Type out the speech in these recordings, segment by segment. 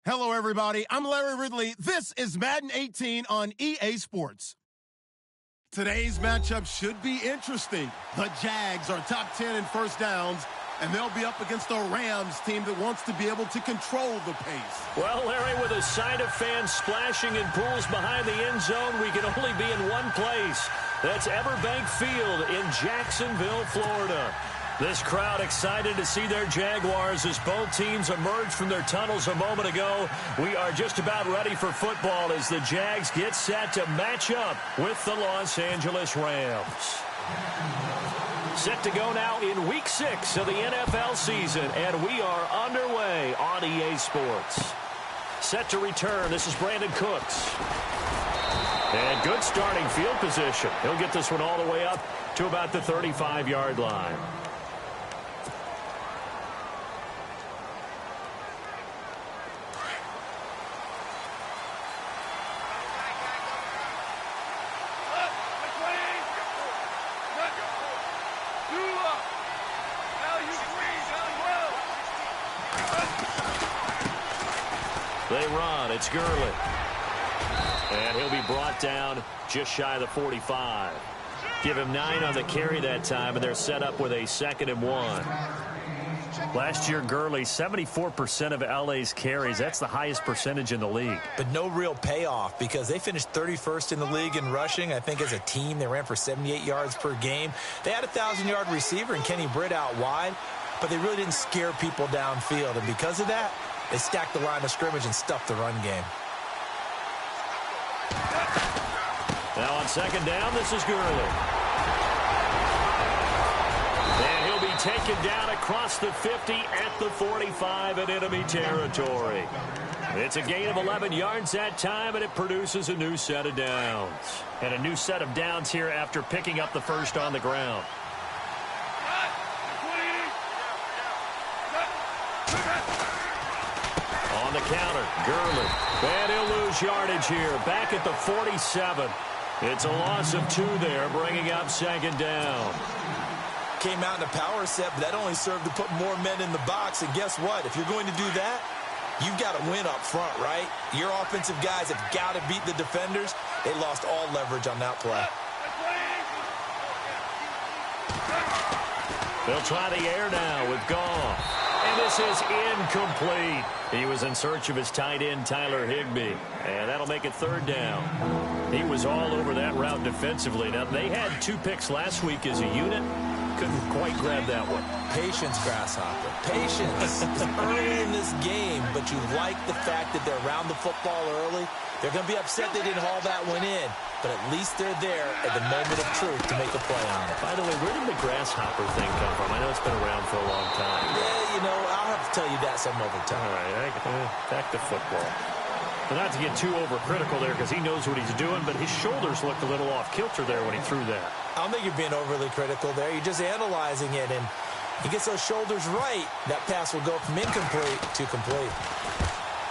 Hello, everybody. I'm Larry Ridley. This is Madden 18 on EA Sports. Today's matchup should be interesting. The Jags are top 10 in first downs, and they'll be up against a Rams team that wants to be able to control the pace. Well, Larry, with a sight of fans splashing in pools behind the end zone, we can only be in one place. That's Everbank Field in Jacksonville, Florida. This crowd excited to see their Jaguars as both teams emerged from their tunnels a moment ago. We are just about ready for football as the Jags get set to match up with the Los Angeles Rams. Set to go now in Week 6 of the NFL season, and we are underway on EA Sports. Set to return, this is Brandon Cooks. And good starting field position. He'll get this one all the way up to about the 35-yard line. They run. It's Gurley. And he'll be brought down just shy of the 45. Give him 9 on the carry that time, and they're set up with a 2nd and 1. Last year, Gurley, 74% of LA's carries. That's the highest percentage in the league. But no real payoff because they finished 31st in the league in rushing. I think as a team, they ran for 78 yards per game. They had a 1,000-yard receiver and Kenny Britt out wide, but they really didn't scare people downfield. And because of that, they stacked the line of scrimmage and stuffed the run game. Now on 2nd down, this is Gurley. And he'll be taken down across the 50 at the 45 in enemy territory. It's a gain of 11 yards that time, and it produces a new set of downs. And a new set of downs here after picking up the first on the ground. On the counter, Gurley. And he'll lose yardage here. Back at the 47. It's a loss of 2 there, bringing up 2nd down. Came out in a power set, but that only served to put more men in the box. And guess what? If you're going to do that, you've got to win up front, right? Your offensive guys have got to beat the defenders. They lost all leverage on that play. They'll try the air now with Goff. And this is incomplete. He was in search of his tight end, Tyler Higbee. And that'll make it 3rd down. He was all over that route defensively. Now, they had 2 picks last week as a unit. Couldn't quite grab that one. Patience, Grasshopper. Patience. It's early in this game, but you like the fact that they're around the football early. They're going to be upset they didn't haul that one in, but at least they're there at the moment of truth to make a play on it. By the way, where did the grasshopper thing come from? I know it's been around for a long time. Yeah, you know, I'll have to tell you that some other time. All right, back to football. But not to get too overcritical there because he knows what he's doing, but his shoulders looked a little off kilter there when he threw that. I don't think you're being overly critical there. You're just analyzing it, and he gets those shoulders right. That pass will go from incomplete to complete.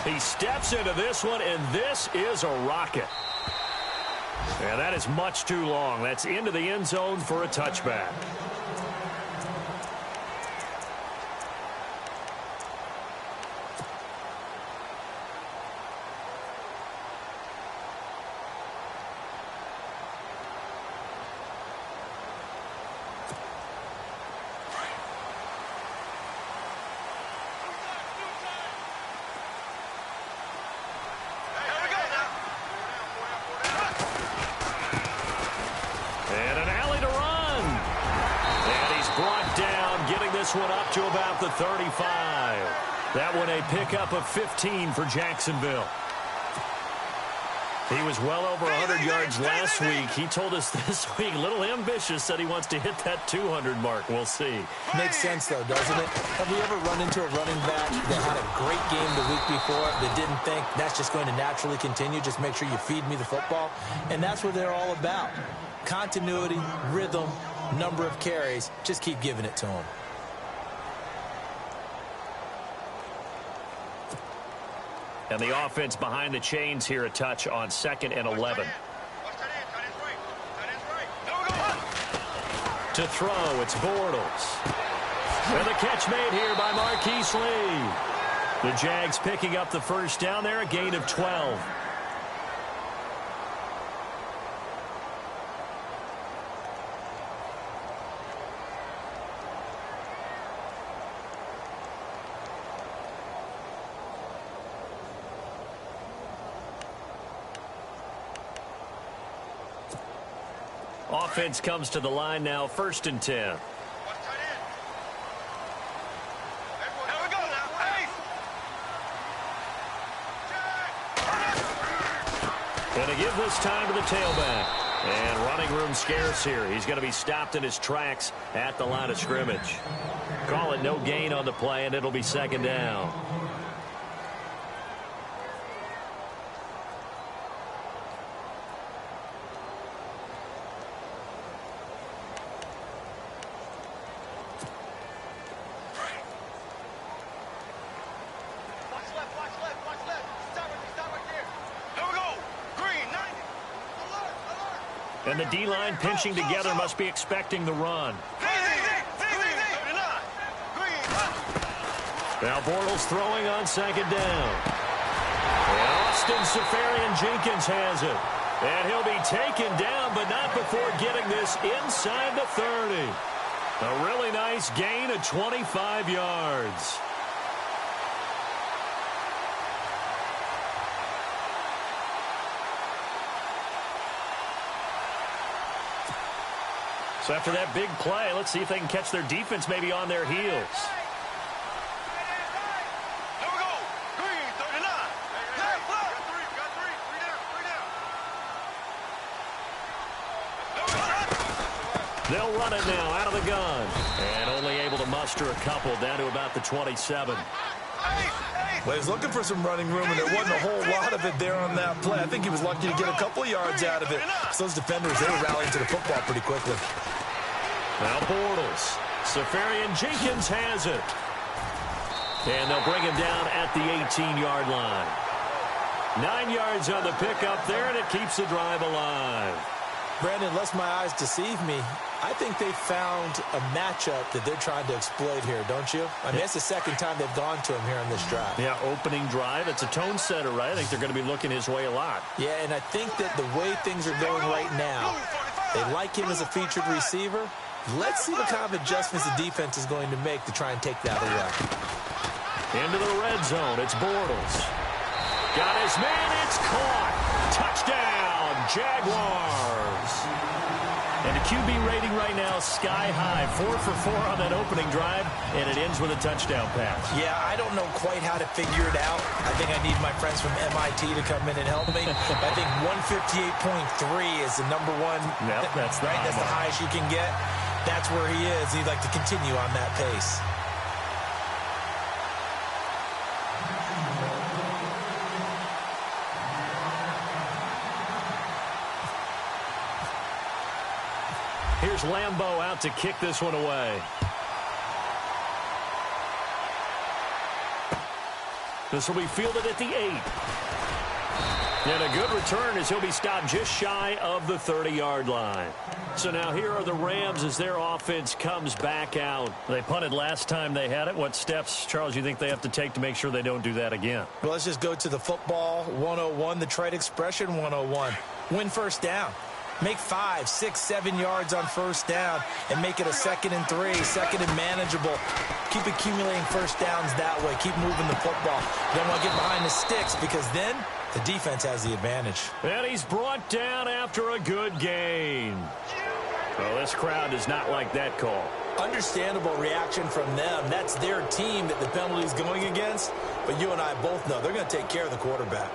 He steps into this one, and this is a rocket. And that is much too long. That's into the end zone for a touchback. One up to about the 35. That one a pickup of 15 for Jacksonville. He was well over 100 yards last week. He told us this week, a little ambitious, said he wants to hit that 200 mark. We'll see. Makes sense, though, doesn't it? Have we ever run into a running back that had a great game the week before that didn't think that's just going to naturally continue? Just make sure you feed me the football. And that's what they're all about. Continuity, rhythm, number of carries. Just keep giving it to them. And the offense behind the chains here a touch on 2nd and 11. To throw, it's Bortles. And the catch made here by Marquise Lee. The Jags picking up the first down there, a gain of 12. Offense comes to the line now, 1st and 10. Going to give this time to the tailback. And running room scarce here. He's going to be stopped in his tracks at the line of scrimmage. Call it no gain on the play, and it'll be 2nd down. And the D-line pinching together must be expecting the run. Now Bortles throwing on 2nd down. And Austin Seferian-Jenkins has it. And he'll be taken down, but not before getting this inside the 30. A really nice gain of 25 yards. So after that big play, let's see if they can catch their defense maybe on their heels. They'll run it now out of the gun. And only able to muster a couple down to about the 27. Well, he was looking for some running room, and there wasn't a whole lot of it there on that play. I think he was lucky to get a couple of yards out of it. So those defenders, they were rallying to the football pretty quickly. Now Bortles. Seferian-Jenkins has it. And they'll bring him down at the 18-yard line. 9 yards on the pickup there, and it keeps the drive alive. Brandon, lest my eyes deceive me, I think they found a matchup that they're trying to exploit here, don't you? I mean, it's the 2nd time they've gone to him here on this drive. Yeah, opening drive. It's a tone setter, right? I think they're going to be looking his way a lot. Yeah, and I think that the way things are going right now, they like him as a featured receiver. Let's see what kind of adjustments the defense is going to make to try and take that away. Into the red zone. It's Bortles. Got his man. It's caught. Touchdown, Jaguars. And the QB rating right now, sky high. 4 for 4 on that opening drive, and it ends with a touchdown pass. Yeah, I don't know quite how to figure it out. I think I need my friends from MIT to come in and help me. I think 158.3 is the number one. Yep, that's the right. That's the highest you can get. That's where he is. He'd like to continue on that pace. Here's Lambeau out to kick this one away. This will be fielded at the 8. And a good return as he'll be stopped just shy of the 30-yard line. So now here are the Rams as their offense comes back out. They punted last time they had it. What steps, Charles, you think they have to take to make sure they don't do that again? Well, let's just go to the football 101, the trade expression 101. Win first down. Make 5, 6, 7 yards on first down and make it a 2nd and 3, 2nd and manageable. Keep accumulating first downs that way. Keep moving the football. You don't want to get behind the sticks because then the defense has the advantage. And he's brought down after a good gain. Well, this crowd does not like that call. Understandable reaction from them. That's their team that the penalty is going against. But you and I both know they're going to take care of the quarterback.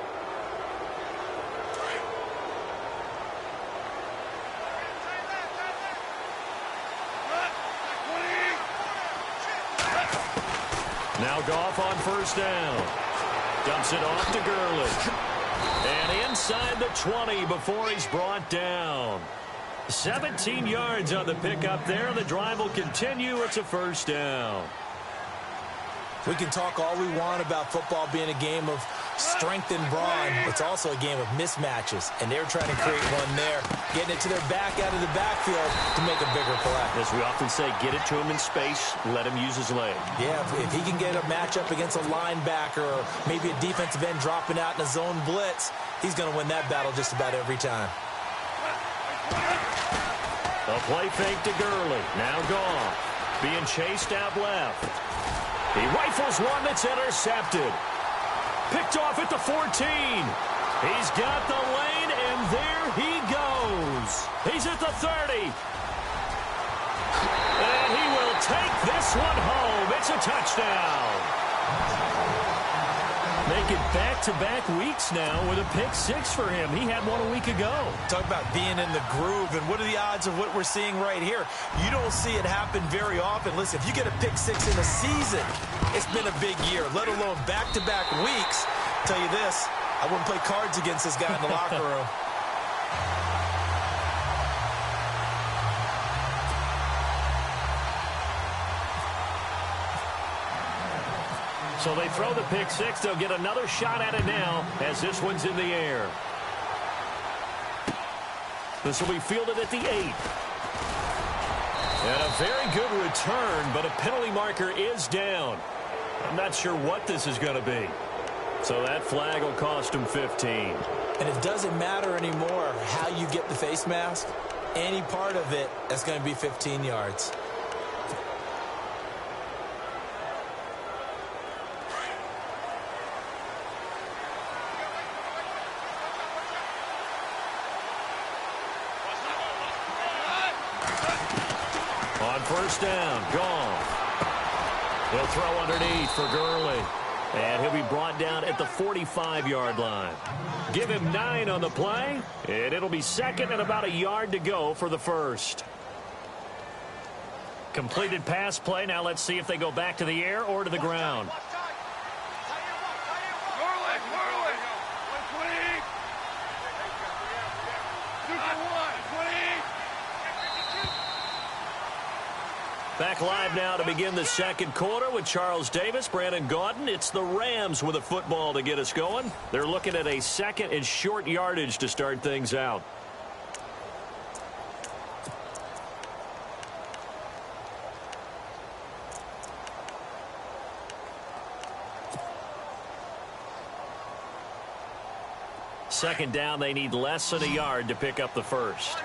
Now Goff on first down. Dumps it off to Gurley. And inside the 20 before he's brought down. 17 yards on the pickup there. The drive will continue. It's a first down. We can talk all we want about football being a game of strength and brawn. It's also a game of mismatches, and they're trying to create one there, getting it to their back out of the backfield to make a bigger play. As we often say, get it to him in space, let him use his leg. Yeah, if he can get a matchup against a linebacker or maybe a defensive end dropping out in a zone blitz, he's going to win that battle just about every time. A play fake to Gurley. Now gone. Being chased out left. He rifles one that's intercepted. Picked off at the 14. He's got the lane, and there he goes. He's at the 30. And he will take this one home. It's a touchdown. Make it back-to-back weeks now with a pick six for him. He had one a week ago. Talk about being in the groove, and what are the odds of what we're seeing right here? You don't see it happen very often. Listen, if you get a pick six in a season, it's been a big year, let alone back-to-back weeks. I'll tell you this, I wouldn't play cards against this guy in the locker room. So they throw the pick six. They'll get another shot at it now as this one's in the air. This will be fielded at the 8. And a very good return, but a penalty marker is down. I'm not sure what this is going to be. So that flag will cost him 15. And it doesn't matter anymore how you get the face mask. Any part of it is going to be 15 yards. On first down, gone. He'll throw underneath for Gurley. And he'll be brought down at the 45-yard line. Give him 9 on the play, and it'll be second and about a yard to go for the first. Completed pass play. Now let's see if they go back to the air or to the ground. Back live now to begin the second quarter with Charles Davis, Brandon Gaudin. It's the Rams with a football to get us going. They're looking at a second and short yardage to start things out. Second down, they need less than a yard to pick up the first.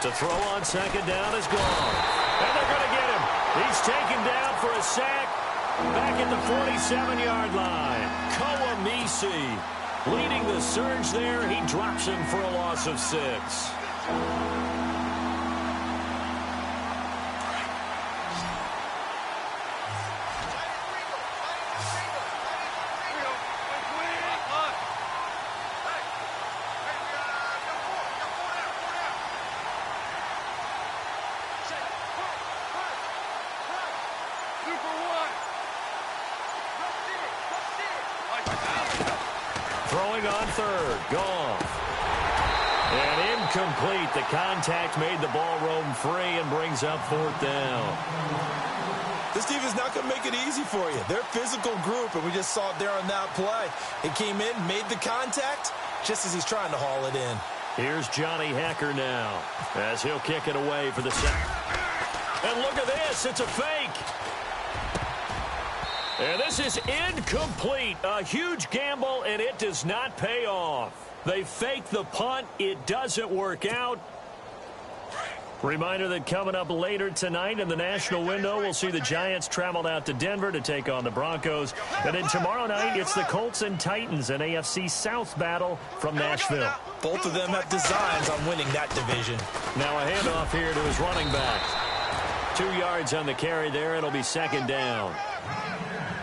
To throw on second down is gone. And they're going to get him. He's taken down for a sack back at the 47-yard line. Kawamisi leading the surge there. He drops him for a loss of 6. Throwing on third, gone. And incomplete. The contact made the ball roam free and brings up fourth down. This defense not going to make it easy for you. They're a physical group, and we just saw it there on that play. It came in, made the contact, just as he's trying to haul it in. Here's Johnny Hecker now, as he'll kick it away for the second. And look at this, it's a fake. And this is incomplete. A huge gamble, and it does not pay off. They fake the punt. It doesn't work out. Reminder that coming up later tonight in the national window, we'll see the Giants travel out to Denver to take on the Broncos. And then tomorrow night, it's the Colts and Titans, an AFC South battle from Nashville. Both of them have designs on winning that division. Now a handoff here to his running back. 2 yards on the carry there. It'll be second down.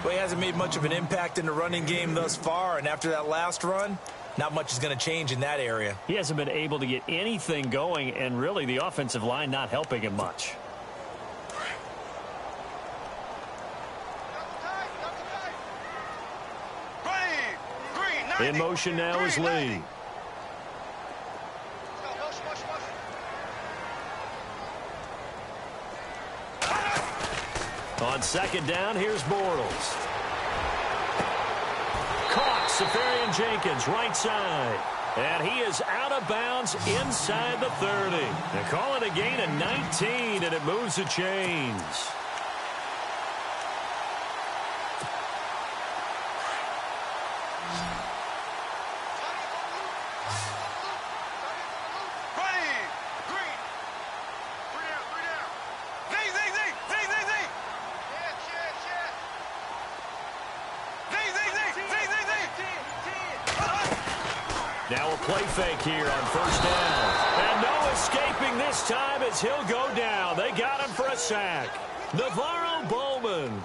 Well, he hasn't made much of an impact in the running game thus far, and after that last run, not much is going to change in that area. He hasn't been able to get anything going, and really the offensive line not helping him much. In motion now is Lee. On second down, here's Bortles. Caught, Safarian Jenkins, right side. And he is out of bounds inside the 30. They call it a gain of 19, and it moves the chains. Now a play fake here on first down. And no escaping this time as he'll go down. They got him for a sack. Navarro Bowman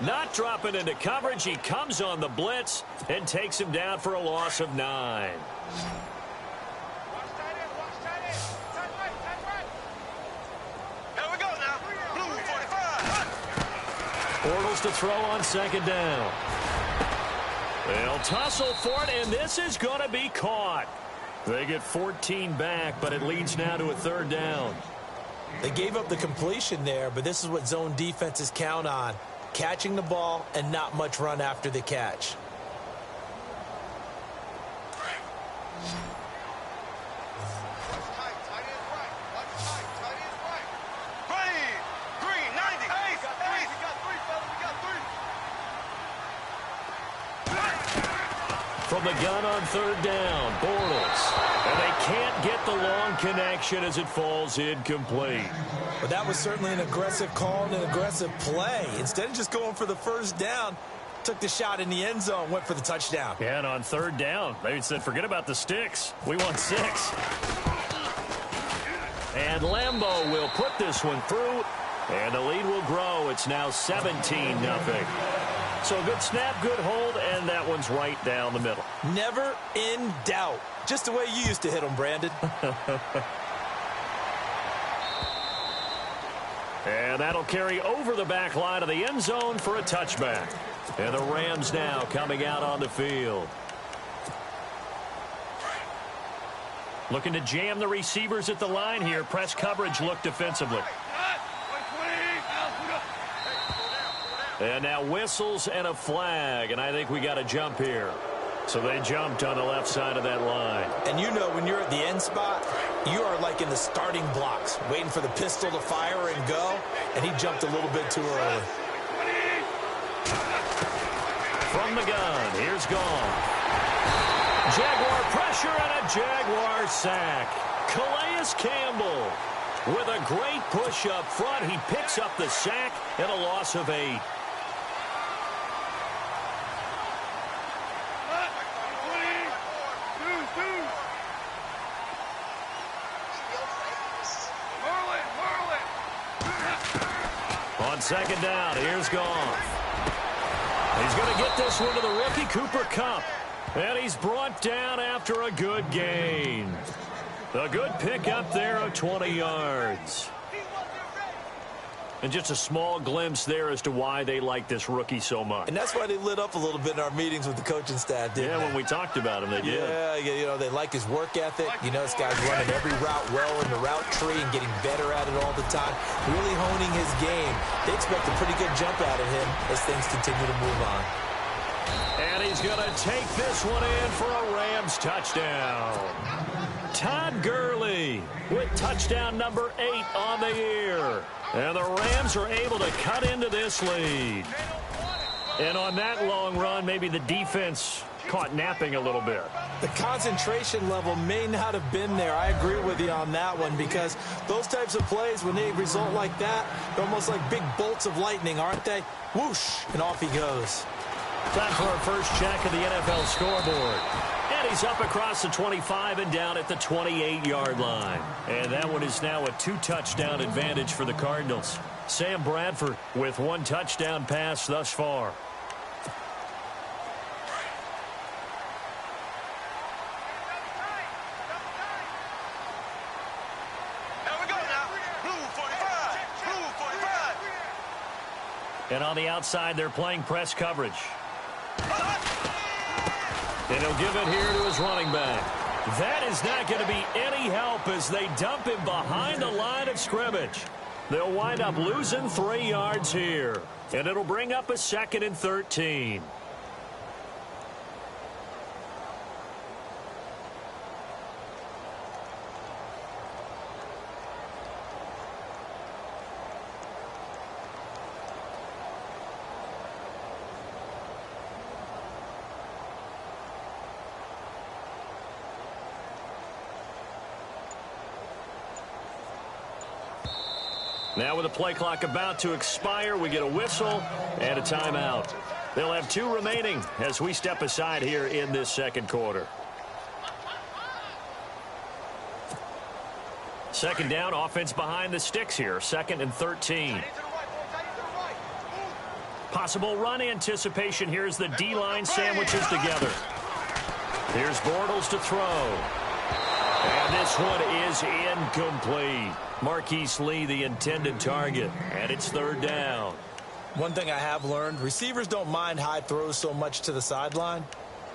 not dropping into coverage. He comes on the blitz and takes him down for a loss of 9. Bortles to throw on second down. They'll tussle for it, and this is going to be caught. They get 14 back, but it leads now to a third down. They gave up the completion there, but this is what zone defenses count on. Catching the ball and not much run after the catch. From the gun on third down, Bortles. And they can't get the long connection as it falls incomplete. But that was certainly an aggressive call and an aggressive play. Instead of just going for the first down, took the shot in the end zone, went for the touchdown. Yeah, and on third down, they said, forget about the sticks. We want 6. And Lambeau will put this one through, and the lead will grow. It's now 17-0. So good snap, good hold, and that one's right down the middle. Never in doubt. Just the way you used to hit them, Brandon. And that'll carry over the back line of the end zone for a touchback. And the Rams now coming out on the field. Looking to jam the receivers at the line here. Press coverage look defensively. And now whistles and a flag, and I think we got a jump here. So they jumped on the left side of that line. And you know when you're at the end spot, you are like in the starting blocks, waiting for the pistol to fire and go, and he jumped a little bit too early. From the gun, here's Gone. Jaguar pressure and a Jaguar sack. Calais Campbell with a great push up front. He picks up the sack and a loss of 8. On second down, here's Goff. He's going to get this one to the rookie, Cooper Kupp. And he's brought down after a good gain. A good pickup there of 20 yards. And just a small glimpse there as to why they like this rookie so much. And that's why they lit up a little bit in our meetings with the coaching staff, didn't they? Yeah, when we talked about him, they did. Yeah, you know, they like his work ethic. You know, this guy's running every route well in the route tree and getting better at it all the time. Really honing his game. They expect a pretty good jump out of him as things continue to move on. And he's going to take this one in for a Rams touchdown. Todd Gurley with touchdown number 8 on the year. And the Rams are able to cut into this lead. And on that long run, maybe the defense caught napping a little bit. The concentration level may not have been there. I agree with you on that one, because those types of plays, when they result like that, they're almost like big bolts of lightning, aren't they? Whoosh, and off he goes. Time for our first check of the NFL scoreboard. And he's up across the 25 and down at the 28-yard line. And that one is now a 2-touchdown advantage for the Cardinals. Sam Bradford with 1 touchdown pass thus far. And on the outside, they're playing press coverage. And he'll give it here to his running back. That is not going to be any help as they dump him behind the line of scrimmage. They'll wind up losing 3 yards here. And it'll bring up a 2nd and 13. Now with the play clock about to expire, we get a whistle and a timeout. They'll have 2 remaining as we step aside here in this 2nd quarter. 2nd down, offense behind the sticks here, 2nd and 13. Possible run anticipation here as the D-line sandwiches together. Here's Bortles to throw. And this one is incomplete. Marquise Lee, the intended target, and it's 3rd down. One thing I have learned, receivers don't mind high throws so much to the sideline,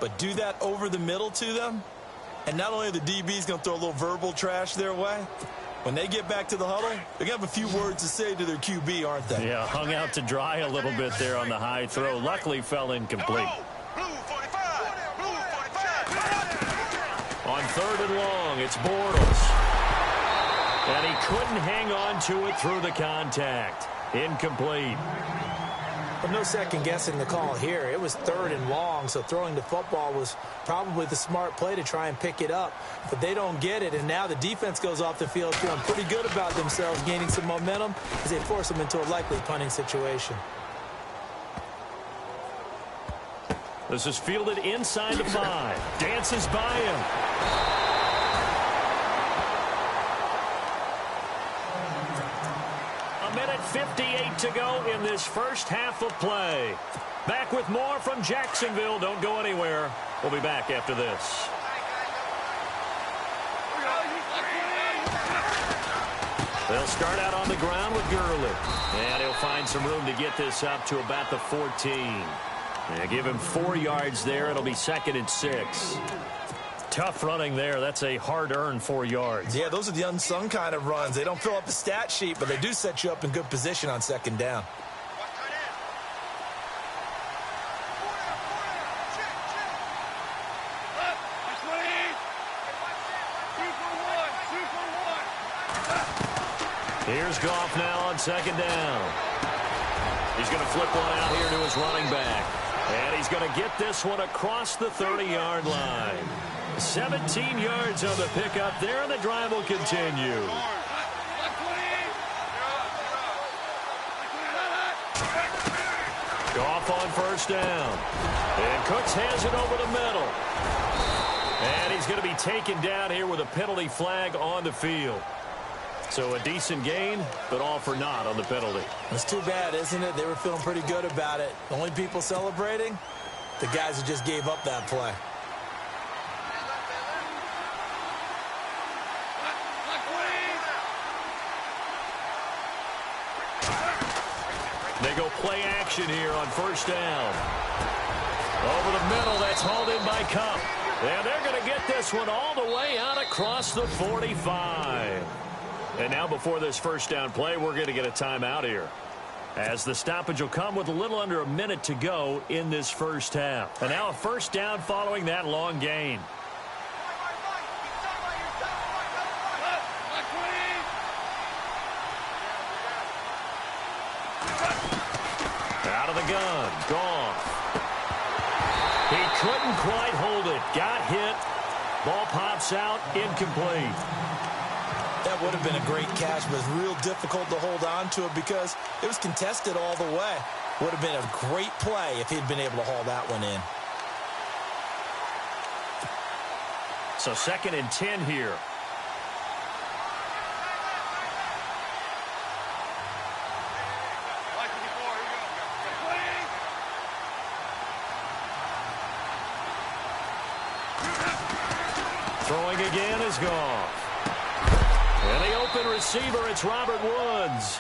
but do that over the middle to them, and not only are the DBs going to throw a little verbal trash their way, when they get back to the huddle, they're going to have a few words to say to their QB, aren't they? Yeah, hung out to dry a little bit there on the high throw. Luckily fell incomplete. On 3rd and long, it's Bortles. And he couldn't hang on to it through the contact. Incomplete. But no second guessing the call here. It was 3rd and long, so throwing the football was probably the smart play to try and pick it up. But they don't get it, and now the defense goes off the field feeling pretty good about themselves, gaining some momentum as they force them into a likely punting situation. This is fielded inside the 5. Dances by him. A minute 58 to go in this first half of play. Back with more from Jacksonville. Don't go anywhere. We'll be back after this. They'll start out on the ground with Gurley. And he'll find some room to get this up to about the 14. Yeah, give him 4 yards there. It'll be 2nd and 6. Tough running there. That's a hard-earned 4 yards. Yeah, those are the unsung kind of runs. They don't fill up the stat sheet, but they do set you up in good position on 2nd down. Here's Goff now on 2nd down. He's going to flip one out here to his running back. And he's going to get this one across the 30-yard line. 17 yards on the pickup there, and the drive will continue. Goff on 1st down. And Cooks has it over the middle. And he's going to be taken down here with a penalty flag on the field. So a decent gain, but all for naught on the penalty. It's too bad, isn't it? They were feeling pretty good about it. The only people celebrating, the guys who just gave up that play. They go play action here on 1st down. Over the middle, that's hauled in by Cup. And they're going to get this one all the way out across the 45. And now before this 1st down play, we're going to get a timeout here, as the stoppage will come with a little under a minute to go in this first half. And now a 1st down following that long gain. Out of the gun, Goff. He couldn't quite hold it. Got hit. Ball pops out, incomplete. That would have been a great catch, but it's real difficult to hold on to it because it was contested all the way. Would have been a great play if he'd been able to haul that one in. So 2nd and 10 here. Throwing again is Goff. And the open receiver, it's Robert Woods.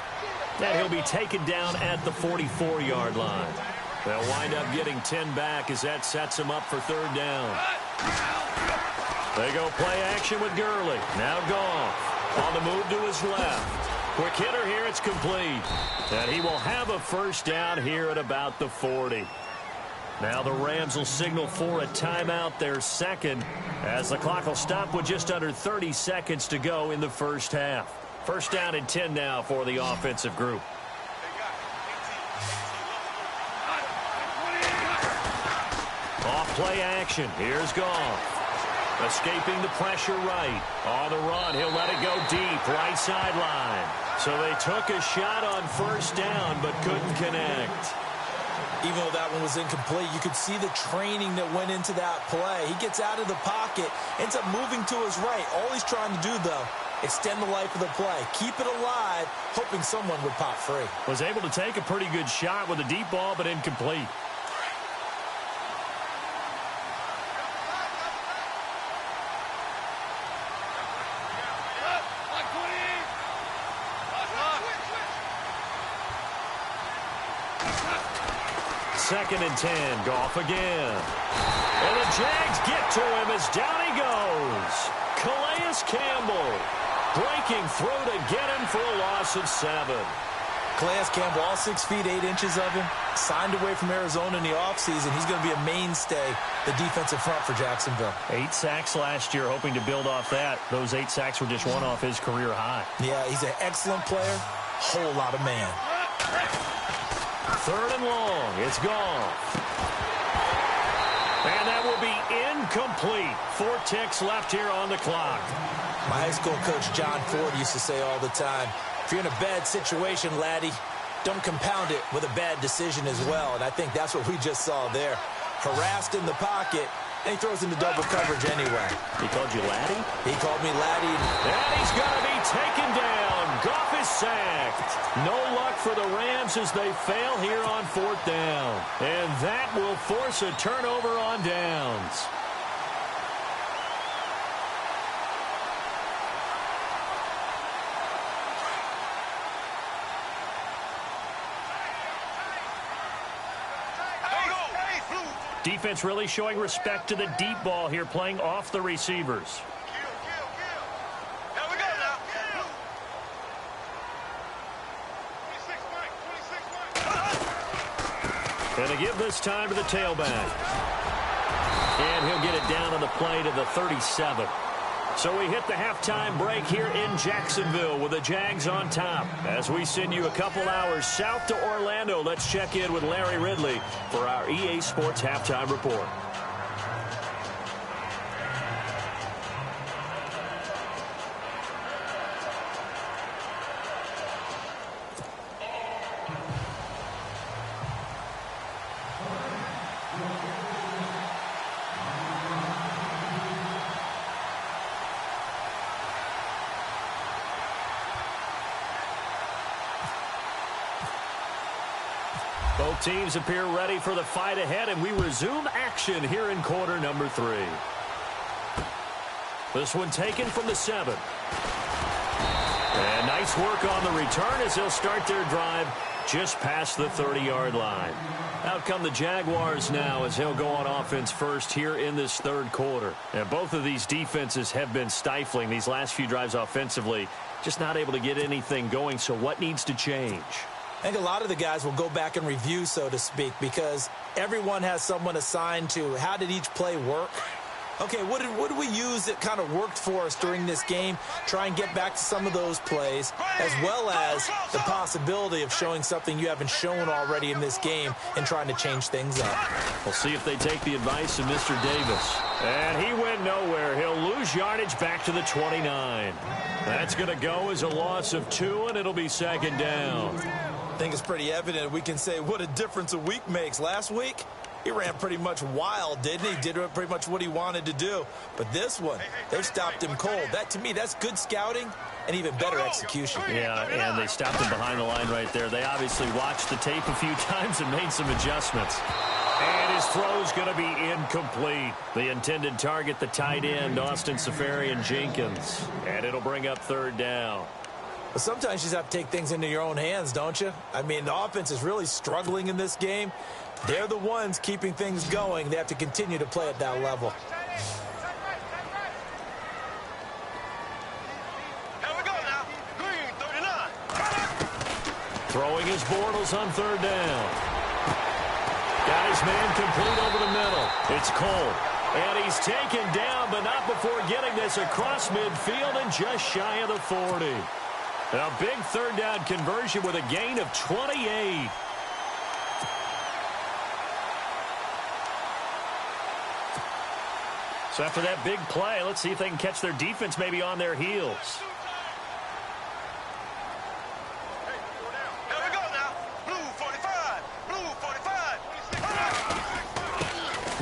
And he'll be taken down at the 44-yard line. They'll wind up getting 10 back as that sets him up for 3rd down. They go play action with Gurley. Now Goff on the move to his left. Quick hitter here, it's complete. And he will have a first down here at about the 40. Now the Rams will signal for a timeout, their second, as the clock will stop with just under 30 seconds to go in the first half. First down and 10 now for the offensive group. Off play action. Here's Goff. Escaping the pressure right. On the run, he'll let it go deep, right sideline. So they took a shot on first down, but couldn't connect. Even though that one was incomplete, you could see the training that went into that play. He gets out of the pocket, ends up moving to his right. All he's trying to do, though, extend the life of the play. Keep it alive, hoping someone would pop free. Was able to take a pretty good shot with a deep ball, but incomplete. Second and 10, Goff again. And the Jags get to him as down he goes. Calais Campbell breaking through to get him for a loss of 7. Calais Campbell, all 6 feet 8 inches of him, signed away from Arizona in the offseason. He's going to be a mainstay, the defensive front for Jacksonville. 8 sacks last year, hoping to build off that. Those 8 sacks were just one off his career high. Yeah, he's an excellent player, whole lot of man. Third and long, it's Goff. And that will be incomplete. 4 ticks left here on the clock. My high school coach, John Ford, used to say all the time, if you're in a bad situation, laddie, don't compound it with a bad decision as well. And I think that's what we just saw there. Harassed in the pocket, and he throws into double coverage anyway. He called you laddie? He called me laddie. And he's going to be taken down. Goff is sacked. No luck for the Rams as they fail here on 4th down. And that will force a turnover on downs. Defense really showing respect to the deep ball here, playing off the receivers. And to give this time to the tailback. And he'll get it down on the play to the 37. So we hit the halftime break here in Jacksonville with the Jags on top. As we send you a couple hours south to Orlando, let's check in with Larry Ridley for our EA Sports Halftime Report. Both teams appear ready for the fight ahead, and we resume action here in quarter number 3. This one taken from the 7. And nice work on the return as they'll start their drive just past the 30-yard line. Out come the Jaguars now as they'll go on offense first here in this 3rd quarter. And both of these defenses have been stifling these last few drives offensively, just not able to get anything going. So what needs to change? I think a lot of the guys will go back and review, so to speak, because everyone has someone assigned to how did each play work. Okay, what did we use that kind of worked for us during this game? Try and get back to some of those plays, as well as the possibility of showing something you haven't shown already in this game and trying to change things up. We'll see if they take the advice of Mr. Davis. And he went nowhere. He'll lose yardage back to the 29. That's going to go as a loss of 2, and it'll be 2nd down. I think it's pretty evident. We can say what a difference a week makes. Last week, he ran pretty much wild, didn't he? Did pretty much what he wanted to do. But this one, they stopped him cold. That, to me, that's good scouting and even better execution. Yeah, and they stopped him behind the line right there. They obviously watched the tape a few times and made some adjustments. And his throw's going to be incomplete. The intended target, the tight end, Austin Seferian-Jenkins. And it'll bring up 3rd down. But sometimes you just have to take things into your own hands, don't you? I mean, the offense is really struggling in this game. They're the ones keeping things going. They have to continue to play at that level. Throwing his Bortles on third down. Got his man complete over the middle. It's Cole. And he's taken down, but not before getting this across midfield and just shy of the 40. A big third down conversion with a gain of 28. So after that big play, let's see if they can catch their defense maybe on their heels.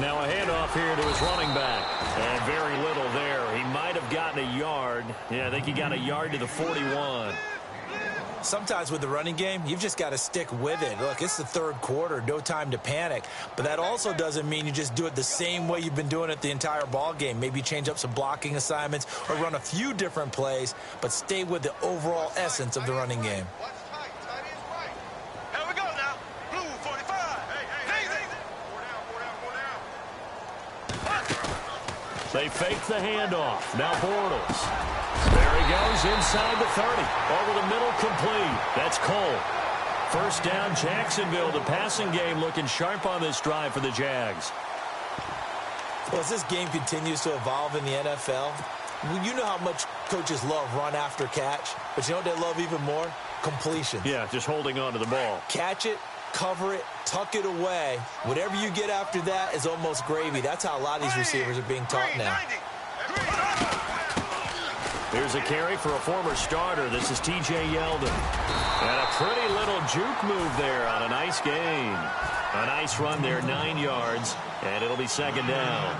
Now a handoff here to his running back. And very little there. He might have gotten a yard. Yeah, I think he got a yard to the 41. Sometimes with the running game, you've just got to stick with it. Look, it's the third quarter, no time to panic. But that also doesn't mean you just do it the same way you've been doing it the entire ball game. Maybe change up some blocking assignments or run a few different plays, but stay with the overall essence of the running game. They fake the handoff. Now Bortles. There he goes inside the 30. Over the middle, complete. That's Cole. First down, Jacksonville. The passing game looking sharp on this drive for the Jags. Well, as this game continues to evolve in the NFL, you know how much coaches love run after catch, but you know what they love even more? Completion. Yeah, just holding on to the ball. Catch it, cover it, tuck it away. Whatever you get after that is almost gravy. That's how a lot of these receivers are being taught now. Here's a carry for a former starter. This is T.J. Yeldon. And a pretty little juke move there on a nice gain. A nice run there, 9 yards, and it'll be second down.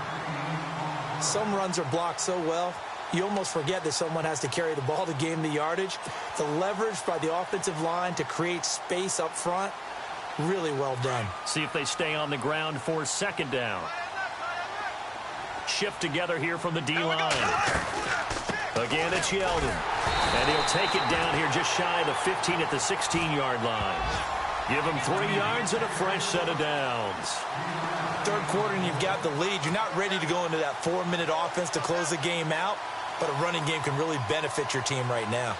Some runs are blocked so well, you almost forget that someone has to carry the ball to gain the yardage. The leverage by the offensive line to create space up front, really well done. See if they stay on the ground for second down. Shift together here from the D-line. Again, it's Yeldon. And he'll take it down here just shy of the 15 at the 16-yard line. Give him 3 yards and a fresh set of downs. Third quarter and you've got the lead. You're not ready to go into that 4-minute offense to close the game out, but a running game can really benefit your team right now.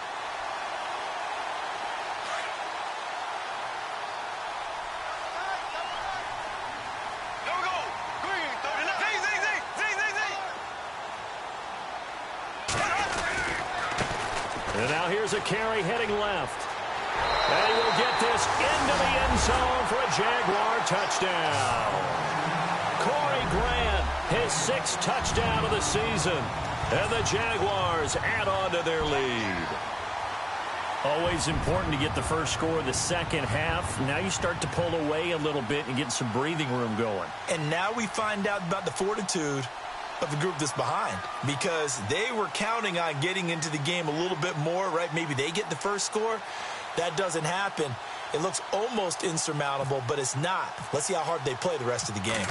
And now here's a carry heading left. And he will get this into the end zone for a Jaguar touchdown. Corey Grant, his 6th touchdown of the season. And the Jaguars add on to their lead. Always important to get the first score of the second half. Now you start to pull away a little bit and get some breathing room going. And now we find out about the fortitude of the group that's behind, because they were counting on getting into the game a little bit more, right? Maybe they get the first score. That doesn't happen. It looks almost insurmountable, but it's not. Let's see how hard they play the rest of the game.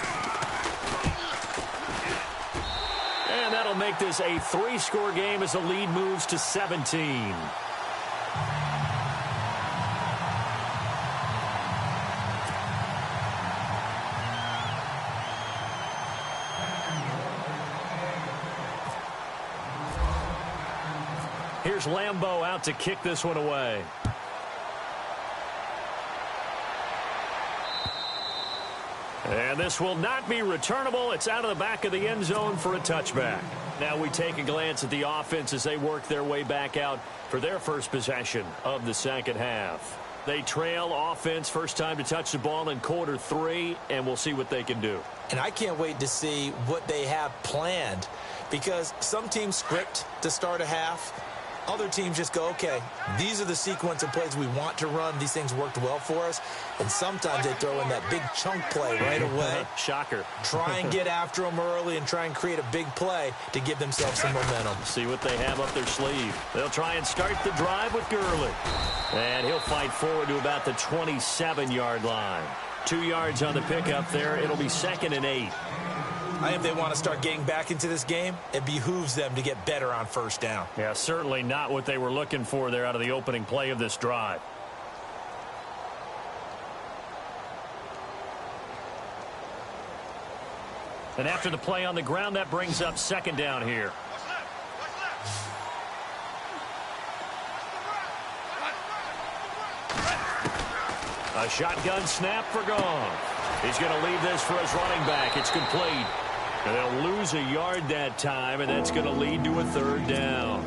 And that'll make this a 3-score game as the lead moves to 17. Here's Lambeau out to kick this one away. And this will not be returnable. It's out of the back of the end zone for a touchback. Now we take a glance at the offense as they work their way back out for their first possession of the second half. They trail offense, first time to touch the ball in quarter 3, and we'll see what they can do. And I can't wait to see what they have planned, because some teams script to start a half. Other teams just go, okay, these are the sequence of plays we want to run. These things worked well for us. And sometimes they throw in that big chunk play right away. Shocker. Try and get after them early and try and create a big play to give themselves some momentum. See what they have up their sleeve. They'll try and start the drive with Gurley. And he'll fight forward to about the 27-yard line. 2 yards on the pickup there. It'll be 2nd and 8. I think if they want to start getting back into this game, it behooves them to get better on first down. Yeah, certainly not what they were looking for there out of the opening play of this drive. And after the play on the ground, that brings up 2nd down here. A shotgun snap for Goff. He's going to leave this for his running back. It's complete. And they'll lose a yard that time, and that's going to lead to a third down.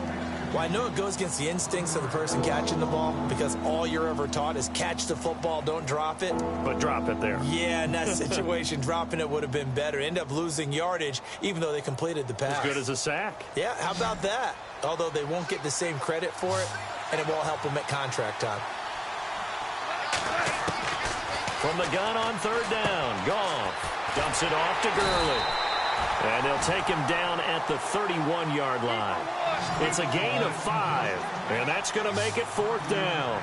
Well, I know it goes against the instincts of the person catching the ball because all you're ever taught is catch the football, don't drop it. But drop it there. Yeah, in that situation, dropping it would have been better. End up losing yardage, even though they completed the pass. As good as a sack. Yeah, how about that? Although they won't get the same credit for it, and it won't help them at contract time. From the gun on third down, Goff dumps it off to Gurley. And they'll take him down at the 31-yard line. It's a gain of 5, and that's going to make it fourth down.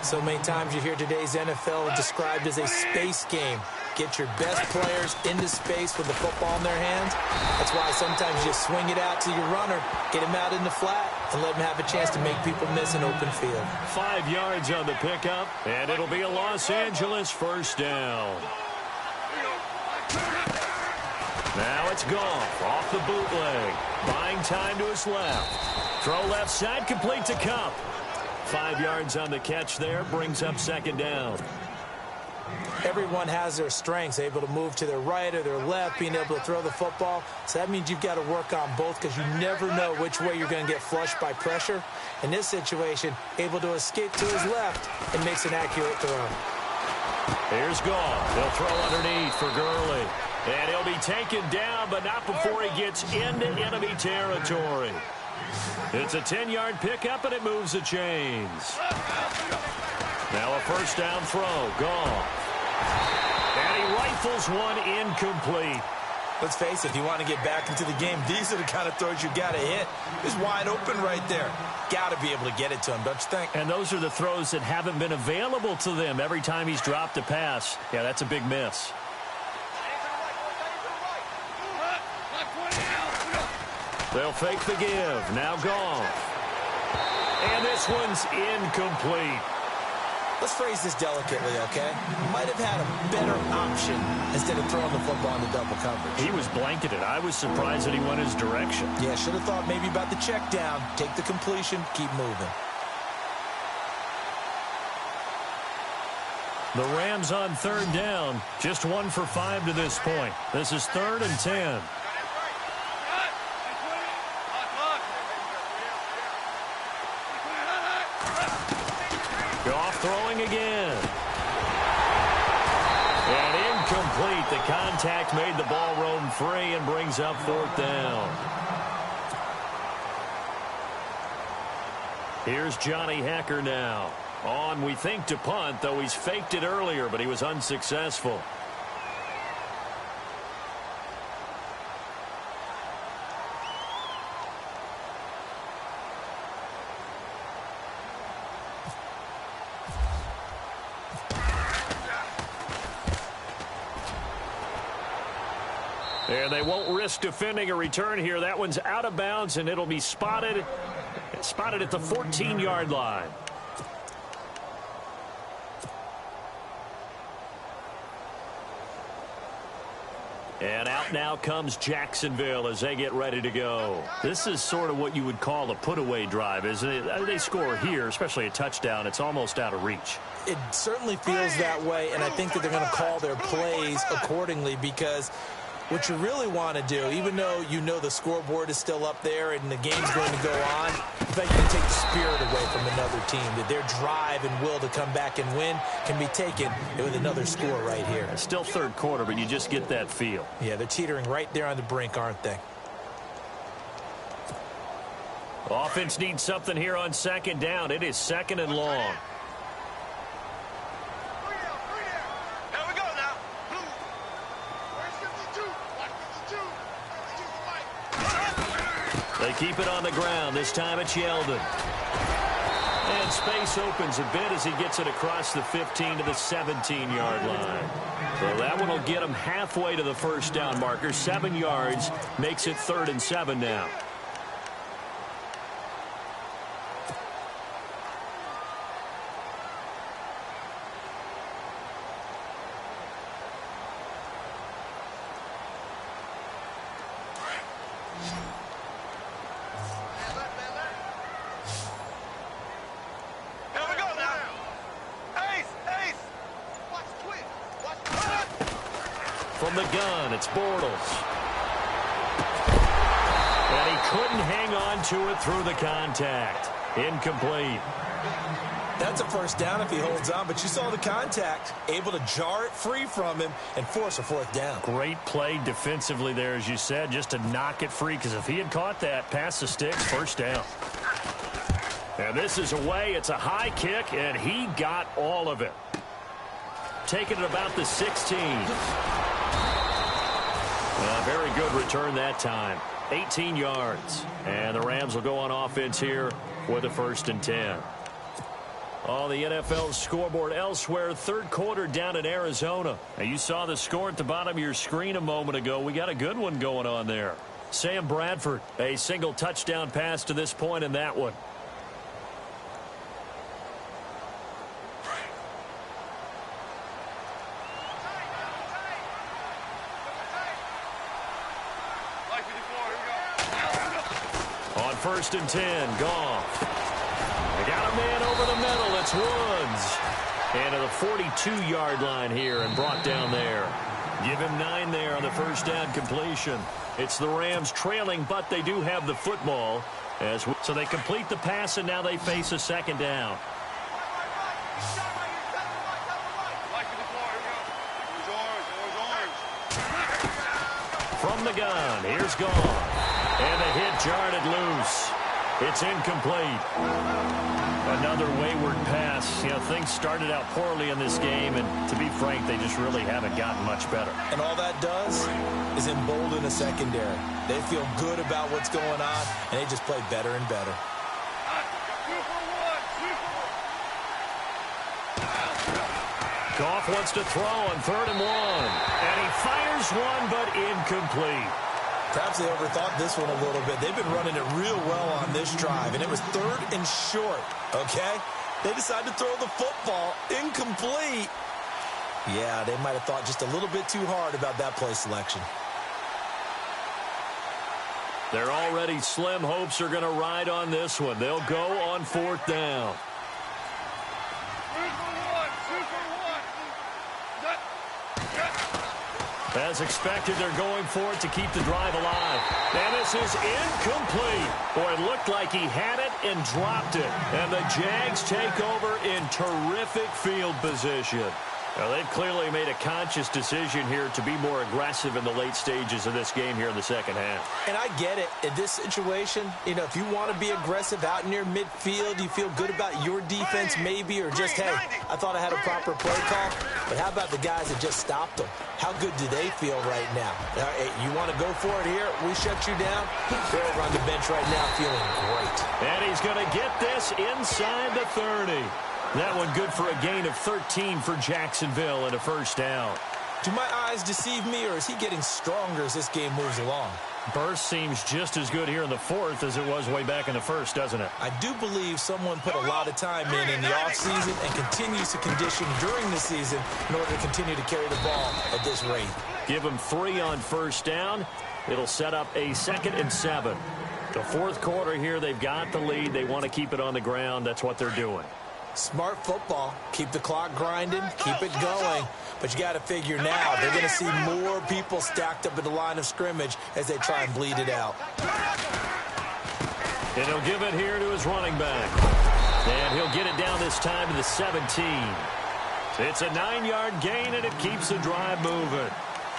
So many times you hear today's NFL described as a space game. Get your best players into space with the football in their hands. That's why sometimes you swing it out to your runner, get him out in the flat, and let him have a chance to make people miss an open field. 5 yards on the pickup, and it'll be a Los Angeles first down. Now it's Goff off the bootleg. Buying time to his left. Throw left side, complete to Kupp. 5 yards on the catch there, brings up second down. Everyone has their strengths, able to move to their right or their left, being able to throw the football. So that means you've got to work on both because you never know which way you're going to get flushed by pressure. In this situation, able to escape to his left and makes an accurate throw. Here's Goff. They'll throw underneath for Gurley. And he'll be taken down, but not before he gets into enemy territory. It's a 10-yard pickup, and it moves the chains. Now a first down throw. Goff. And he rifles one incomplete. Let's face it, if you want to get back into the game, these are the kind of throws you got to hit. He's wide open right there. Got to be able to get it to him, don't you think? And those are the throws that haven't been available to them every time he's dropped a pass. Yeah, that's a big miss. They'll fake the give. Now Goff. And this one's incomplete. Let's phrase this delicately, okay? Might have had a better option instead of throwing the football into double coverage. He was blanketed. I was surprised that he went his direction. Yeah, should have thought maybe about the check down. Take the completion, keep moving. The Rams on third down. Just 1 for 5 to this point. This is 3rd and 10. Goff throwing again. And incomplete. The contact made the ball roam free and brings up 4th down. Here's Johnny Hecker now. On, we think, to punt, though he's faked it earlier, but he was unsuccessful. And they won't risk defending a return here. That one's out of bounds, and it'll be spotted at the 14-yard line. And out now comes Jacksonville as they get ready to go. This is sort of what you would call a put-away drive, isn't it? They score here, especially a touchdown. It's almost out of reach. It certainly feels that way, and I think that they're going to call their plays accordingly because what you really want to do, even though you know the scoreboard is still up there and the game's going to go on, in fact, you can take the spirit away from another team, that their drive and will to come back and win can be taken with another score right here. It's still third quarter, but you just get that feel. Yeah, they're teetering right there on the brink, aren't they? Offense needs something here on second down. It is 2nd and long. They keep it on the ground. This time it's Yeldon. And space opens a bit as he gets it across the 15 to the 17-yard line. So that one will get him halfway to the first down marker. 7 yards makes it 3rd and 7 now. From the gun, it's Bortles. And he couldn't hang on to it through the contact. Incomplete. That's a first down if he holds on, but you saw the contact. Able to jar it free from him and force a fourth down. Great play defensively there, as you said, just to knock it free, because if he had caught that, pass the sticks, first down. And this is away. It's a high kick, and he got all of it. Taking it about the 16. Very good return that time. 18 yards. And the Rams will go on offense here with a 1st and 10. On the NFL scoreboard elsewhere, third quarter down in Arizona. Now, you saw the score at the bottom of your screen a moment ago. We got a good one going on there. Sam Bradford, a single touchdown pass to this point in that one. On 1st and 10, Goff. They got a man over the middle. It's Woods. And to the 42-yard line here and brought down there. Give him 9 there on the first down completion. It's the Rams trailing, but they do have the football. So they complete the pass, and now they face a second down. From the gun, here's Goff. And the hit jarred it loose. It's incomplete. Another wayward pass. You know, things started out poorly in this game, and to be frank, they just really haven't gotten much better. And all that does is embolden a secondary. They feel good about what's going on, and they just play better and better. Goff wants to throw on 3rd and 1. And he fires one, but incomplete. Perhaps they overthought this one a little bit. They've been running it real well on this drive, and it was 3rd and short, okay? They decided to throw the football incomplete. Yeah, they might have thought just a little bit too hard about that play selection. Their already slim hopes are going to ride on this one. They'll go on 4th down. As expected, they're going for it to keep the drive alive. And this is incomplete. Boy, it looked like he had it and dropped it. And the Jags take over in terrific field position. Now, they've clearly made a conscious decision here to be more aggressive in the late stages of this game here in the second half. And I get it. In this situation, you know, if you want to be aggressive out near midfield, you feel good about your defense maybe, or just, hey, I thought I had a proper play call. But how about the guys that just stopped them? How good do they feel right now? You want to go for it here? We shut you down? They're over on the bench right now feeling great. And he's going to get this inside the 30. That one good for a gain of 13 for Jacksonville and a first down. Do my eyes deceive me, or is he getting stronger as this game moves along? Burst seems just as good here in the 4th as it was way back in the 1st, doesn't it? I do believe someone put a lot of time in the offseason and continues to condition during the season in order to continue to carry the ball at this rate. Give him 3 on first down. It'll set up a 2nd and 7. The 4th quarter here, they've got the lead. They want to keep it on the ground. That's what they're doing. Smart football. Keep the clock grinding. Keep it going. But you got to figure now they're going to see more people stacked up at the line of scrimmage as they try and bleed it out. And he'll give it here to his running back. And he'll get it down this time to the 17. It's a 9-yard gain, and it keeps the drive moving.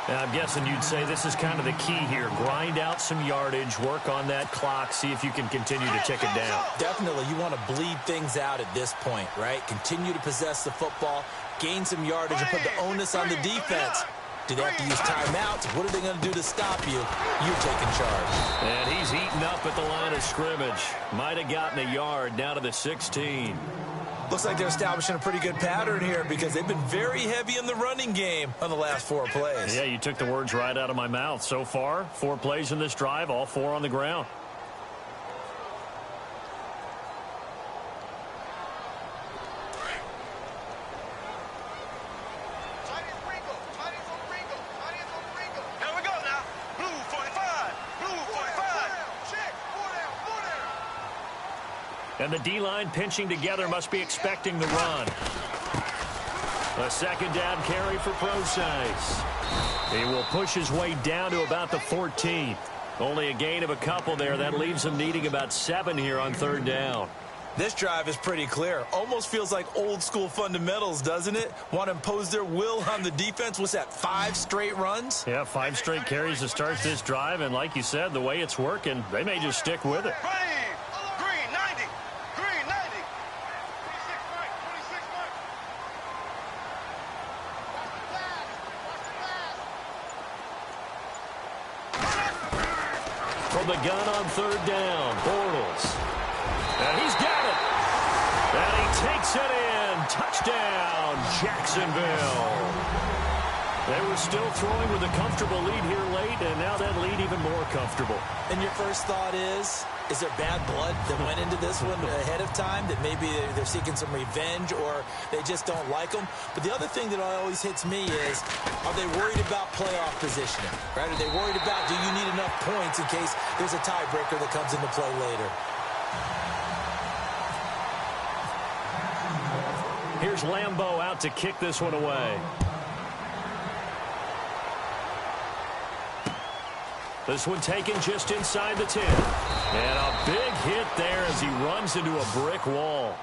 Now, I'm guessing you'd say this is kind of the key here. Grind out some yardage, work on that clock, see if you can continue to tick it down. Definitely, you want to bleed things out at this point, right? Continue to possess the football, gain some yardage, and put the onus on the defense. Do they have to use timeouts? What are they going to do to stop you? You're taking charge. And he's eaten up at the line of scrimmage. Might have gotten a yard, now to the 16. Looks like they're establishing a pretty good pattern here because they've been very heavy in the running game on the last 4 plays. Yeah, you took the words right out of my mouth. So far, 4 plays in this drive, all 4 on the ground. And the D-line pinching together must be expecting the run. A second down carry for Procise. He will push his way down to about the 14. Only a gain of a couple there. That leaves him needing about 7 here on third down. This drive is pretty clear. Almost feels like old-school fundamentals, doesn't it? Want to impose their will on the defense. What's that, 5 straight runs? Yeah, 5 straight carries to start this drive. And like you said, the way it's working, they may just stick with it. Green 90. Green 90. 26 mark. 26 mark. From the gun on third down, Bortles. And he's got it. And he takes it in. Touchdown, Jacksonville. They were still throwing with a comfortable lead here late, and now that lead even more comfortable. And your first thought is there bad blood that went into this one ahead of time, that maybe they're seeking some revenge or they just don't like them? But the other thing that always hits me is, are they worried about playoff positioning? Right? Are they worried about, do you need enough points in case there's a tiebreaker that comes into play later? Here's Lambeau out to kick this one away. This one taken just inside the 10. And a big hit there as he runs into a brick wall.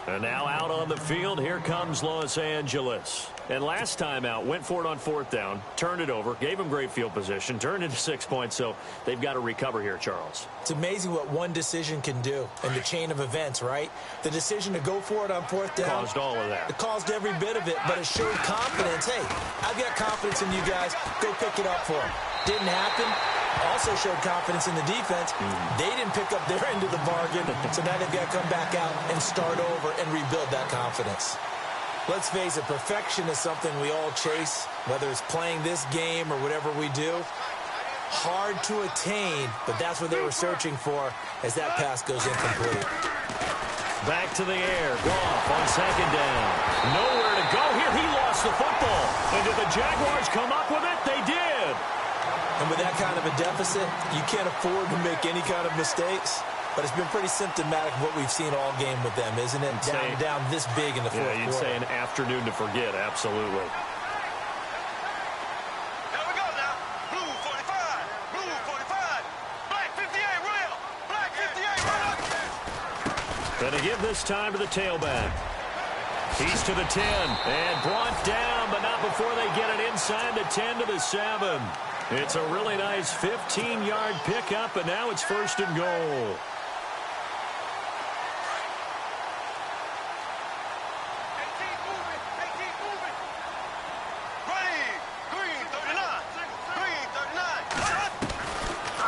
And now out on the field, here comes Los Angeles. And last time out, went for it on fourth down, turned it over, gave him great field position, turned into 6 points, so they've got to recover here, Charles. It's amazing what one decision can do in the chain of events, right? The decision to go for it on fourth down. Caused all of that. It caused every bit of it, but it showed confidence. Hey, I've got confidence in you guys. Go pick it up for them. Didn't happen. Also showed confidence in the defense. They didn't pick up their end of the bargain, so now they've got to come back out and start over and rebuild that confidence. Let's face it, perfection is something we all chase, whether it's playing this game or whatever we do. Hard to attain, but that's what they were searching for as that pass goes incomplete. Back to the air. Goff on second down. Nowhere to go here. He lost the football. And did the Jaguars come up with it? They did. And with that kind of a deficit, you can't afford to make any kind of mistakes. But it's been pretty symptomatic of what we've seen all game with them, isn't it? Down this big in the fourth quarter. Yeah, you'd say an afternoon to forget, absolutely. Here we go now. Blue 45. Blue 45. Black 58 real. Black 58 real. Going to give this time to the tailback. He's to the 10 and brought down, but not before they get it inside the 10 to the 7. It's a really nice 15-yard pickup, and now it's first and goal.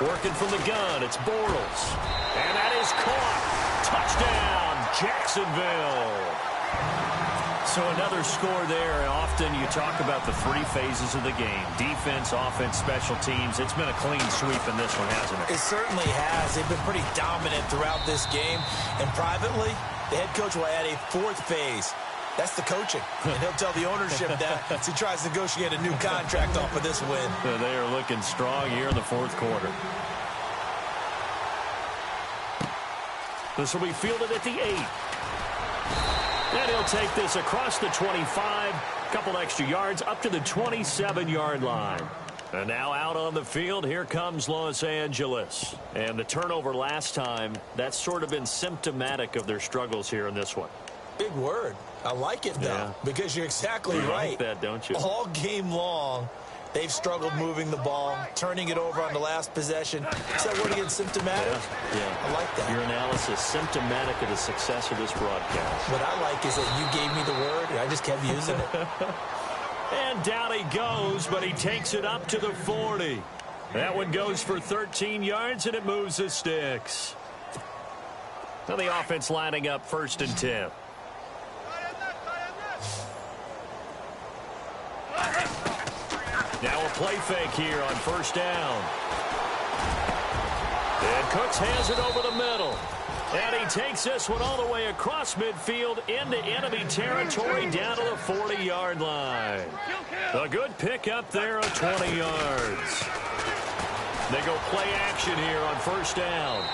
Working from the gun, it's Bortles. And that is caught. Touchdown, Jacksonville. So another score there. Often you talk about the 3 phases of the game. Defense, offense, special teams. It's been a clean sweep in this one, hasn't it? It certainly has. They've been pretty dominant throughout this game. And privately, the head coach will add a 4th phase. That's the coaching. And he'll tell the ownership that as he tries to negotiate a new contract off of this win. So they are looking strong here in the fourth quarter. This will be fielded at the 8. And he'll take this across the 25. Couple extra yards up to the 27-yard line. And now out on the field, here comes Los Angeles. And the turnover last time, that's sort of been symptomatic of their struggles here in this one. Big word. I like it, though, because you're exactly right. Like that, don't you? All game long, they've struggled moving the ball, turning it over on the last possession. Is that word again, symptomatic? Yeah. I like that. Your analysis, symptomatic of the success of this broadcast. What I like is that you gave me the word, and I just kept using it. And down he goes, but he takes it up to the 40. That one goes for 13 yards, and it moves the sticks. Now the offense lining up first and 10. Now a play fake here on first down. And Cooks has it over the middle. And he takes this one all the way across midfield into enemy territory down to the 40-yard line. A good pickup there of 20 yards. They go play action here on first down.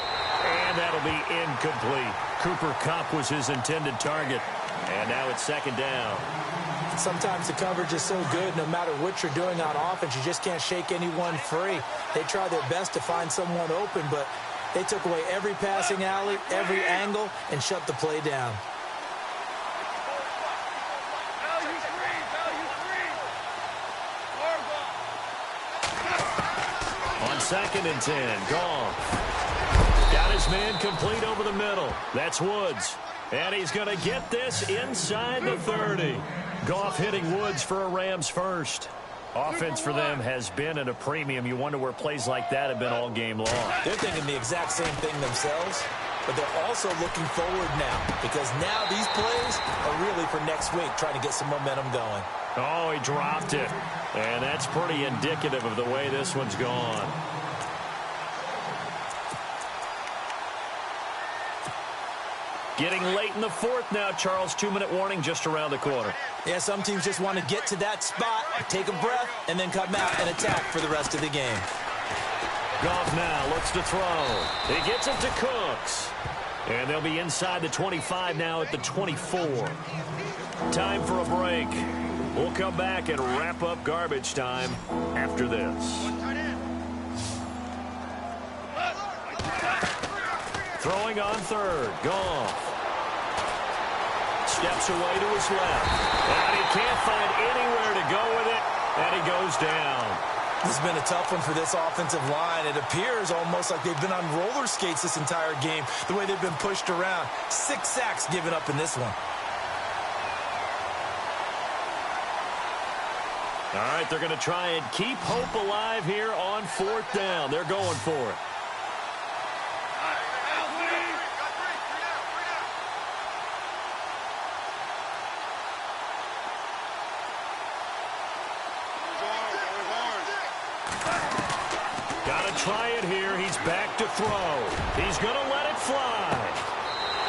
And that'll be incomplete. Cooper Kupp was his intended target. And now it's second down. Sometimes the coverage is so good, no matter what you're doing on offense, you just can't shake anyone free. They try their best to find someone open, but they took away every passing alley, every angle, and shut the play down. On 2nd and 10, Goff. Got his man complete over the middle. That's Woods. And he's going to get this inside the 30. Goff hitting Woods for a Rams first. Offense for them has been at a premium. You wonder where plays like that have been all game long. They're thinking the exact same thing themselves, but they're also looking forward now because now these plays are really for next week, trying to get some momentum going. Oh, he dropped it. And that's pretty indicative of the way this one's gone. Getting late in the 4th now, Charles. 2-minute warning just around the corner. Yeah, some teams just want to get to that spot, take a breath, and then come out and attack for the rest of the game. Goff now looks to throw. He gets it to Cooks. And they'll be inside the 25 now at the 24. Time for a break. We'll come back and wrap up garbage time after this. Throwing on 3rd. Goff. Steps away to his left. And he can't find anywhere to go with it. And he goes down. This has been a tough one for this offensive line. It appears almost like they've been on roller skates this entire game, the way they've been pushed around. 6 sacks given up in this one. All right, they're going to try and keep hope alive here on 4th down. They're going for it. Got to try it here. He's back to throw. He's going to let it fly.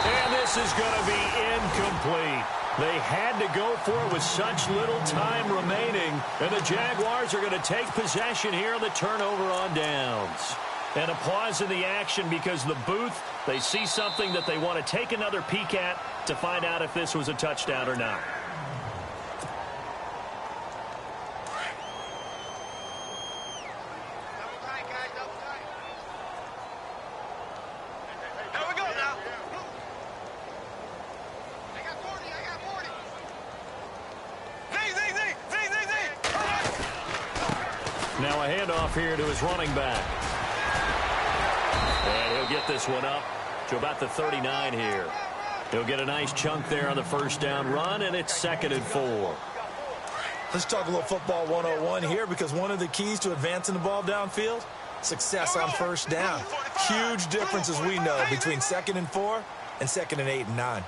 And this is going to be incomplete. They had to go for it with such little time remaining. And the Jaguars are going to take possession here on the turnover on downs. And a pause in the action because the booth, they see something that they want to take another peek at to find out if this was a touchdown or not. Now a handoff here to his running back. And he'll get this one up to about the 39 here. He'll get a nice chunk there on the first down run, and it's 2nd and 4. Let's talk a little football 101 here because one of the keys to advancing the ball downfield, success on first down. Huge difference, as we know, between 2nd and 4 and 2nd and 8 and 9.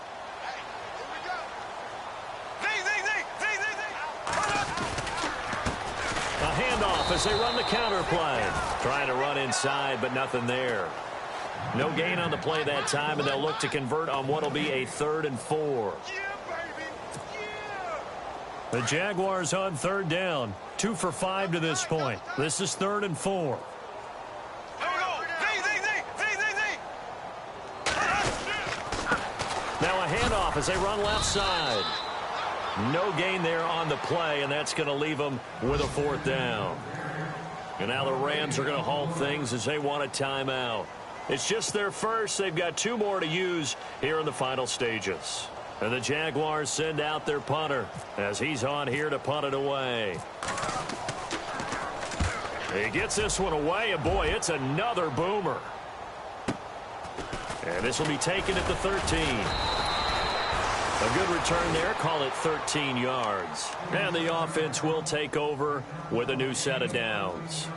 A handoff as they run the counter play. Trying to run inside, but nothing there. No gain on the play that time, and they'll look to convert on what will be a 3rd and 4. The Jaguars on 3rd down. 2 for 5 to this point. This is 3rd and 4. Now a handoff as they run left side. No gain there on the play, and that's going to leave them with a 4th down. And now the Rams are going to halt things as they want a timeout. It's just their first. They've got 2 more to use here in the final stages. And the Jaguars send out their punter as he's on here to punt it away. He gets this one away, and boy, it's another boomer. And this will be taken at the 13. A good return there. Call it 13 yards. And the offense will take over with a new set of downs.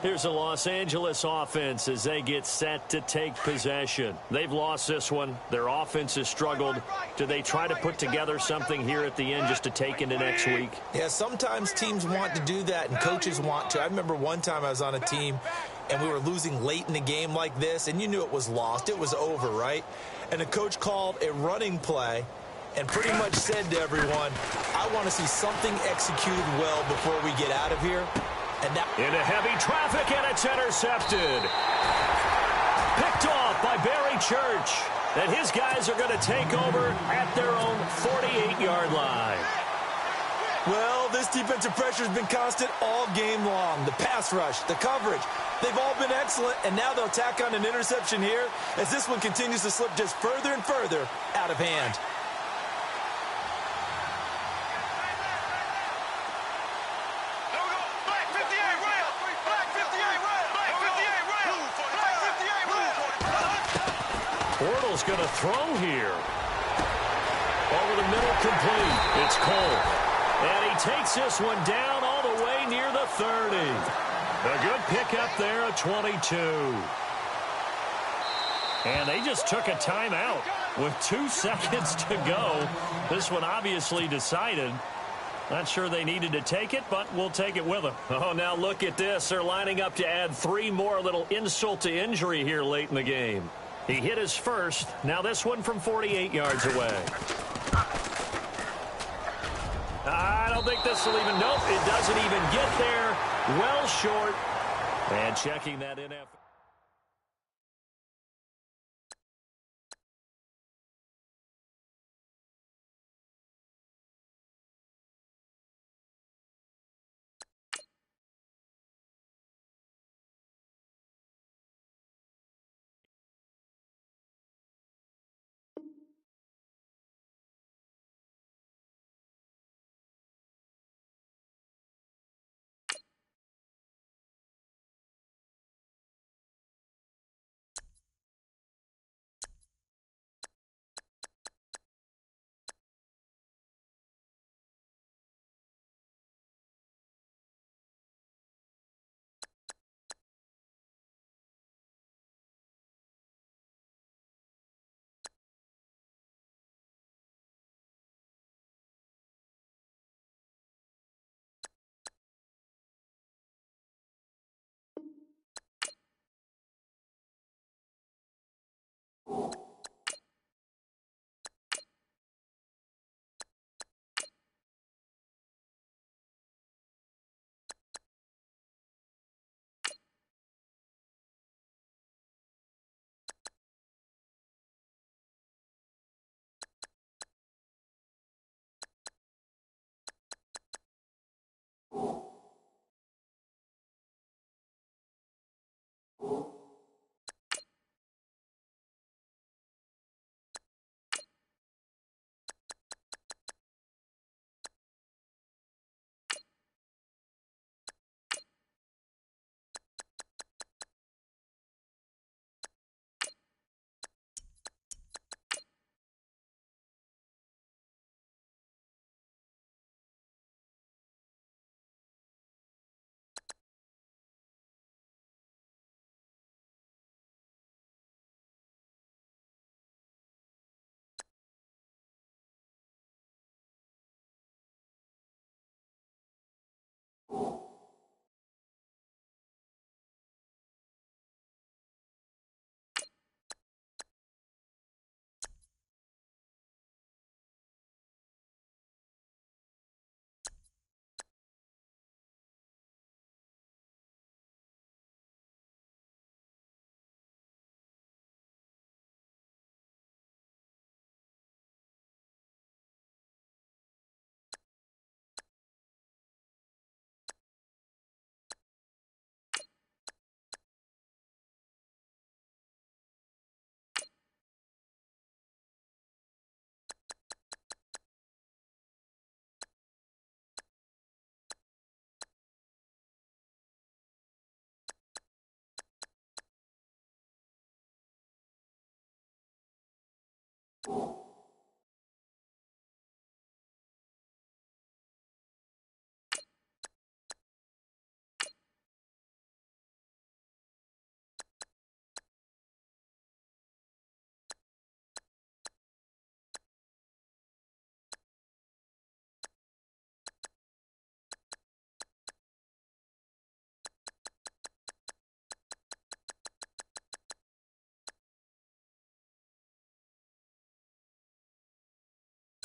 Here's the Los Angeles offense as they get set to take possession. They've lost this one. Their offense has struggled. Do they try to put together something here at the end just to take into next week? Yeah, sometimes teams want to do that and coaches want to. I remember one time I was on a team and we were losing late in a game like this, and you knew it was lost. It was over, right? And the coach called a running play and pretty much said to everyone, I want to see something executed well before we get out of here. And that into heavy traffic, and it's intercepted. Picked off by Barry Church. And his guys are going to take over at their own 48-yard line. Well, this defensive pressure has been constant all game long. The pass rush, the coverage, they've all been excellent, and now they'll tack on an interception here as this one continues to slip just further and further out of hand. Bortles going to throw here. Over the middle, complete. It's Cole. And he takes this one down all the way near the 30. A good pickup there at 22. And they just took a timeout with 2 seconds to go. This one obviously decided. Not sure they needed to take it, but we'll take it with them. Oh, now look at this. They're lining up to add 3 more, little insult to injury here late in the game. He hit his first. Now this one from 48 yards away. I don't think this will even, nope, it doesn't even get there. Well short. And checking that in after.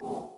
You